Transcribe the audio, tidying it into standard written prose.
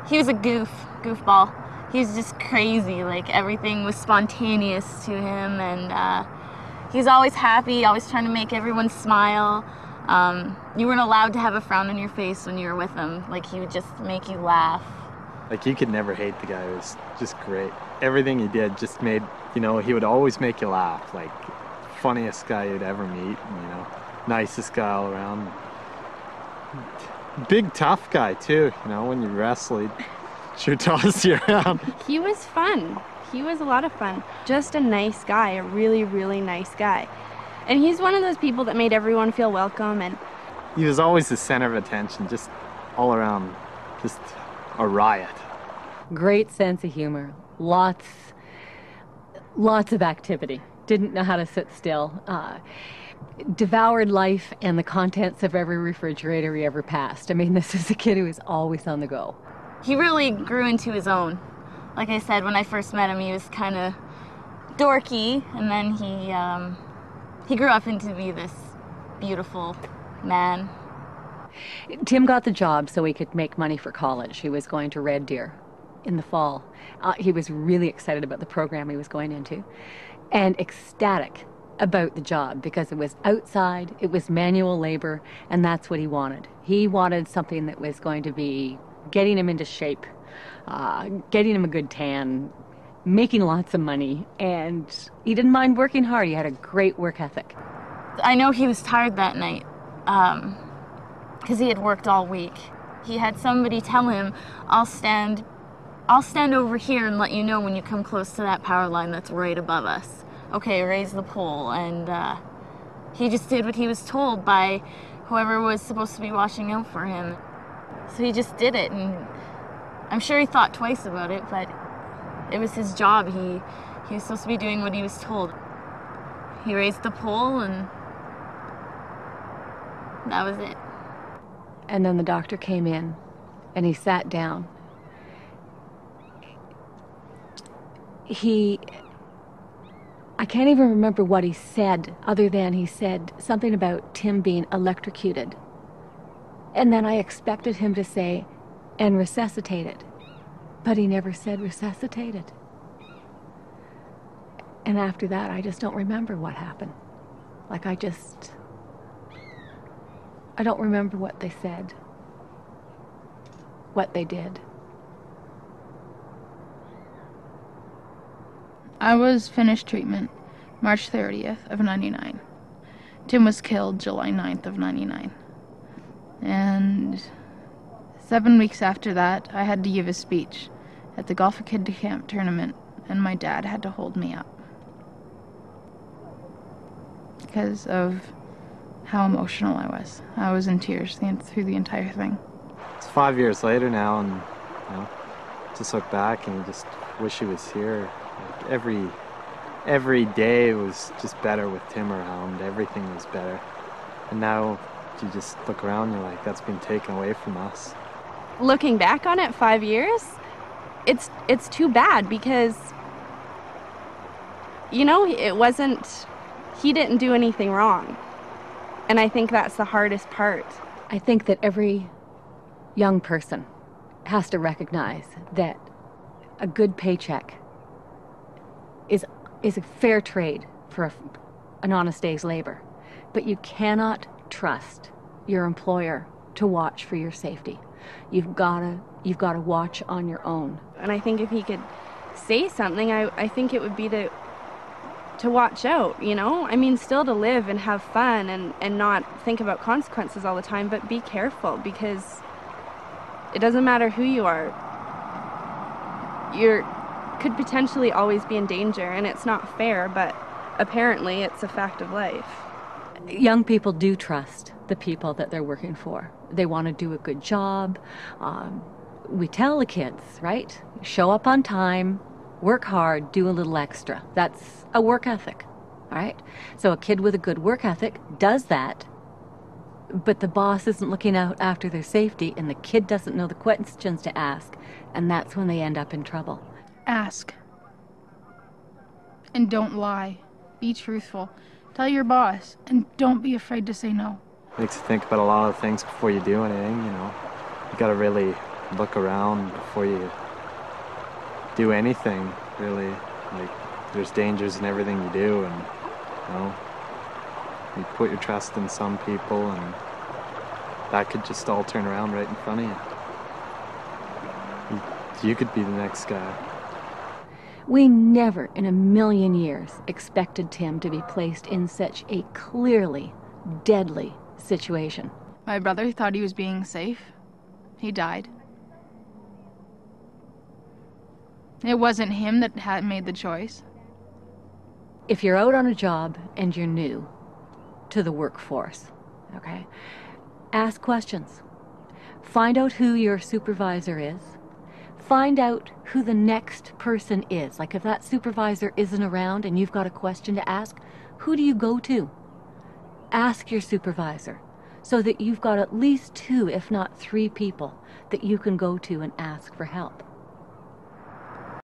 He was a goofball. He was just crazy. Like, everything was spontaneous to him, and he's always happy, always trying to make everyone smile. You weren't allowed to have a frown on your face when you were with him. Like, he would just make you laugh. Like, you could never hate the guy. It was just great. Everything he did just made, he would always make you laugh. Like, funniest guy you'd ever meet, nicest guy all around. Big tough guy too, when you wrestle, he'd sure toss you around. He was fun. He was a lot of fun. Just a nice guy, a really, really nice guy. And he's one of those people that made everyone feel welcome. And he was always the center of attention, just all around, just a riot. Great sense of humor. Lots of activity. Didn't know how to sit still. Devoured life and the contents of every refrigerator he ever passed. I mean, this is a kid who was always on the go. He really grew into his own. Like I said, when I first met him, he was kind of dorky, and then he grew up into be this beautiful man. Tim got the job so he could make money for college. He was going to Red Deer in the fall. He was really excited about the program he was going into, and ecstatic about the job because it was outside, it was manual labor, and that's what he wanted. He wanted something that was going to be getting him into shape, getting him a good tan, making lots of money, and he didn't mind working hard. He had a great work ethic. I know he was tired that night because he had worked all week. He had somebody tell him, I'll stand over here and let you know when you come close to that power line that's right above us. Okay, raise the pole. And he just did what he was told by whoever was supposed to be watching out for him. So he just did it, and I'm sure he thought twice about it, but it was his job. He was supposed to be doing what he was told. He raised the pole, and that was it. And then the doctor came in, and he sat down. I can't even remember what he said, other than he said something about Tim being electrocuted. And then I expected him to say, and resuscitated. But he never said resuscitated. And after that, I just don't remember what happened. Like, I don't remember what they said, what they did. I was finished treatment March 30th of 99. Tim was killed July 9th of 99. And 7 weeks after that, I had to give a speech at the Golf Kid to Camp tournament, and my dad had to hold me up because of how emotional I was. I was in tears through the entire thing. It's 5 years later now, and just look back and you just wish he was here. Like, every day was just better with Tim around. Everything was better. And now you just look around and you're like, that's been taken away from us. Looking back on it 5 years, it's too bad because, he didn't do anything wrong. And I think that's the hardest part. I think that every young person has to recognize that a good paycheck is a fair trade for an honest day's labor. But you cannot trust your employer to watch for your safety. You've got to watch on your own. And I think if he could say something, I think it would be to watch out, I mean, still to live and have fun and not think about consequences all the time, but be careful, because it doesn't matter who you are. You could potentially always be in danger, and it's not fair, but apparently it's a fact of life. Young people do trust the people that they're working for. They want to do a good job. We tell the kids, right? Show up on time, work hard, do a little extra. That's a work ethic, all right? So a kid with a good work ethic does that, but the boss isn't looking out after their safety, and the kid doesn't know the questions to ask, and that's when they end up in trouble. Ask. And don't lie. Be truthful. Tell your boss, and don't be afraid to say no. Makes you think about a lot of things before you do anything, You gotta really look around before you do anything, really. Like, there's dangers in everything you do, and, you know, you put your trust in some people, and that could just all turn around right in front of you. You could be the next guy. We never in a million years expected Tim to be placed in such a clearly deadly situation. My brother thought he was being safe. He died. It wasn't him that had made the choice. If you're out on a job and you're new to the workforce, okay, ask questions. Find out who your supervisor is. Find out who the next person is. Like, if that supervisor isn't around and you've got a question to ask, who do you go to? Ask your supervisor so that you've got at least 2, if not 3 people that you can go to and ask for help.